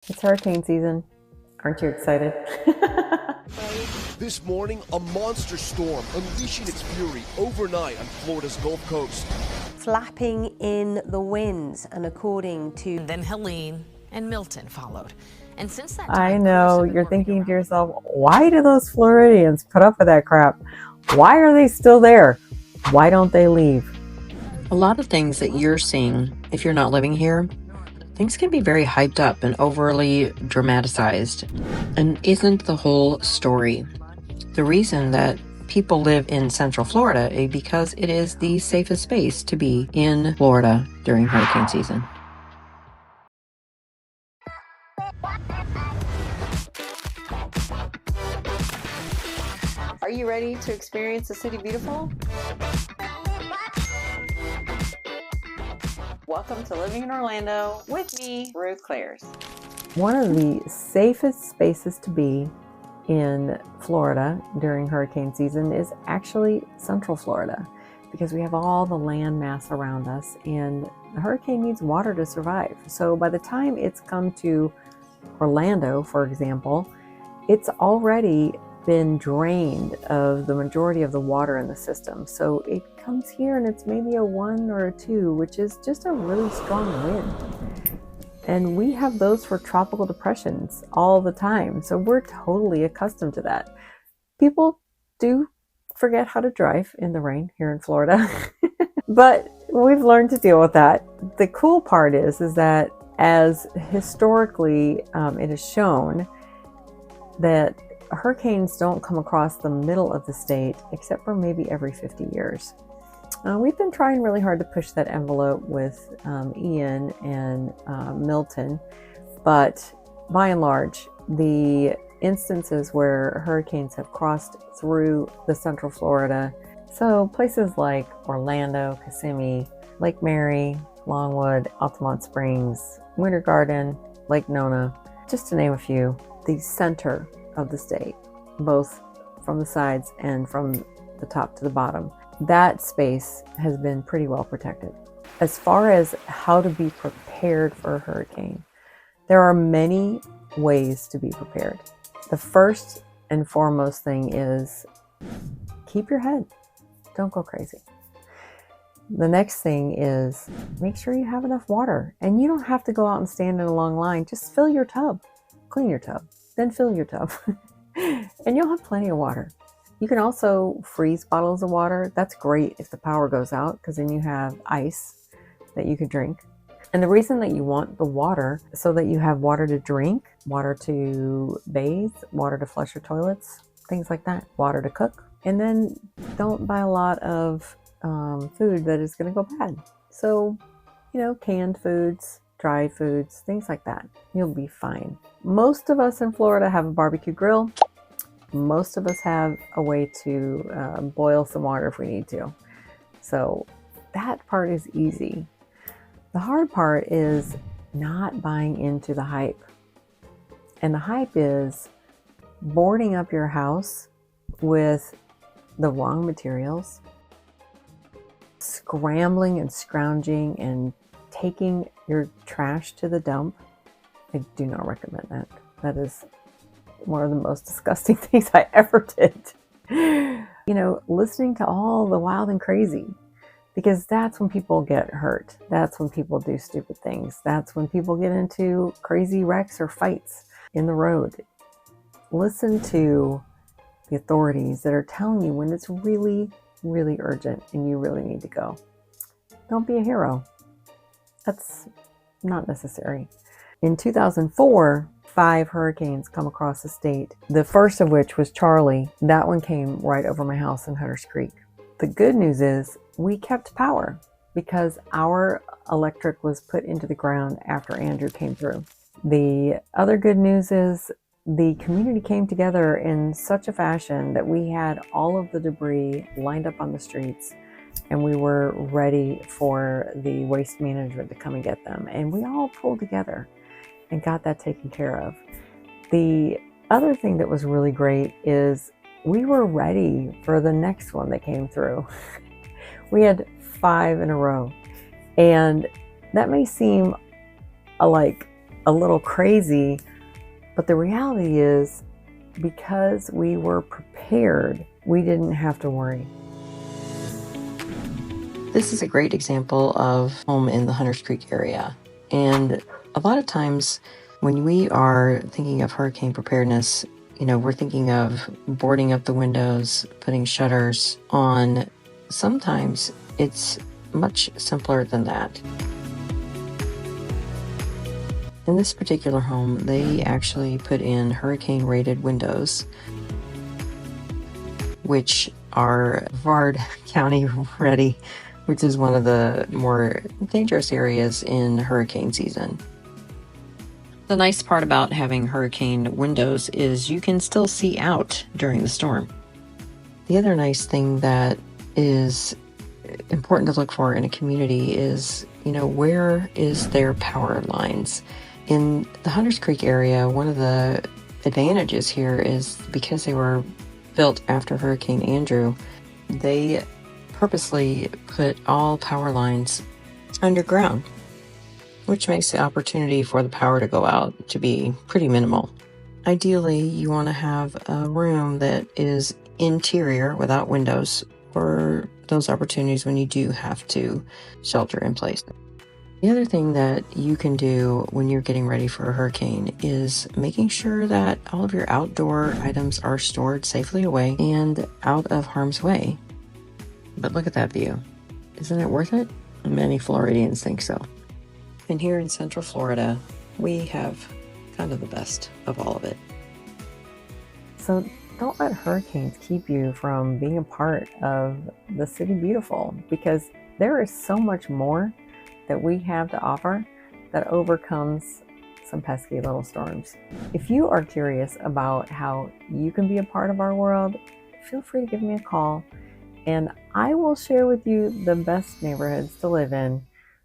It's hurricane season. Aren't you excited? This morning, a monster storm unleashing its fury overnight on Florida's Gulf Coast. Flapping in the winds, and according to... Then Helene and Milton followed. And since that time, I know, you're thinking to yourself, why do those Floridians put up with that crap? Why are they still there? Why don't they leave? A lot of things that you're seeing, if you're not living here, things can be very hyped up and overly dramatized, and isn't the whole story. The reason that people live in Central Florida is because it is the safest space to be in Florida during hurricane season. Are you ready to experience the City Beautiful? Welcome to Living in Orlando with me, Ruth Clares. One of the safest spaces to be in Florida during hurricane season is actually Central Florida, because we have all the land mass around us and the hurricane needs water to survive. So by the time it's come to Orlando, for example, it's already been drained of the majority of the water in the system. So it comes here and it's maybe a 1 or a 2, which is just a really strong wind. And we have those for tropical depressions all the time. So we're totally accustomed to that. People do forget how to drive in the rain here in Florida, but we've learned to deal with that. The cool part is that as historically it is shown that hurricanes don't come across the middle of the state except for maybe every 50 years. We've been trying really hard to push that envelope with Ian and Milton, but by and large, the instances where hurricanes have crossed through the Central Florida, so places like Orlando, Kissimmee, Lake Mary, Longwood, Altamont Springs, Winter Garden, Lake Nona, just to name a few, the center of the state, both from the sides and from the top to the bottom, that space has been pretty well protected. As far as how to be prepared for a hurricane, there are many ways to be prepared. The first and foremost thing is keep your head. Don't go crazy. The next thing is make sure you have enough water. And you don't have to go out and stand in a long line. Just fill your tub. Clean your tub. Then fill your tub. And you'll have plenty of water. You can also freeze bottles of water. That's great if the power goes out, because then you have ice that you could drink. And the reason that you want the water is so that you have water to drink, water to bathe, water to flush your toilets, things like that, water to cook. And then don't buy a lot of food that is going to go bad. So, canned foods, dried foods, things like that. You'll be fine. Most of us in Florida have a barbecue grill. Most of us have a way to boil some water if we need to. So that part is easy. The hard part is not buying into the hype. And the hype is boarding up your house with the wrong materials, scrambling and scrounging and taking your trash to the dump. I do not recommend that. That is one of the most disgusting things I ever did. Listening to all the wild and crazy, because that's when people get hurt. That's when people do stupid things. That's when people get into crazy wrecks or fights in the road. Listen to the authorities that are telling you when it's really, really urgent and you really need to go. Don't be a hero. That's not necessary. In 2004, 5 hurricanes come across the state. The first of which was Charlie. That one came right over my house in Hunters Creek. The good news is we kept power because our electric was put into the ground after Andrew came through. The other good news is the community came together in such a fashion that we had all of the debris lined up on the streets and we were ready for the waste management to come and get them. And we all pulled together and got that taken care of. The other thing that was really great is we were ready for the next one that came through. We had 5 in a row. And that may seem like a little crazy, but the reality is, because we were prepared, we didn't have to worry. This is a great example of home in the Hunters Creek area. And a lot of times when we are thinking of hurricane preparedness, we're thinking of boarding up the windows, putting shutters on. Sometimes it's much simpler than that. In this particular home, they actually put in hurricane-rated windows, which are Brevard County ready, which is one of the more dangerous areas in hurricane season. The nice part about having hurricane windows is you can still see out during the storm. The other nice thing that is important to look for in a community is, where is their power lines? In the Hunters Creek area, one of the advantages here is because they were built after Hurricane Andrew, they purposely put all power lines underground, which makes the opportunity for the power to go out to be pretty minimal. Ideally, you want to have a room that is interior without windows for those opportunities when you do have to shelter in place. The other thing that you can do when you're getting ready for a hurricane is making sure that all of your outdoor items are stored safely away and out of harm's way. But look at that view. Isn't it worth it? Many Floridians think so. And here in Central Florida, we have kind of the best of all of it. So don't let hurricanes keep you from being a part of the City Beautiful, because there is so much more that we have to offer that overcomes some pesky little storms. If you are curious about how you can be a part of our world, feel free to give me a call, and I will share with you the best neighborhoods to live in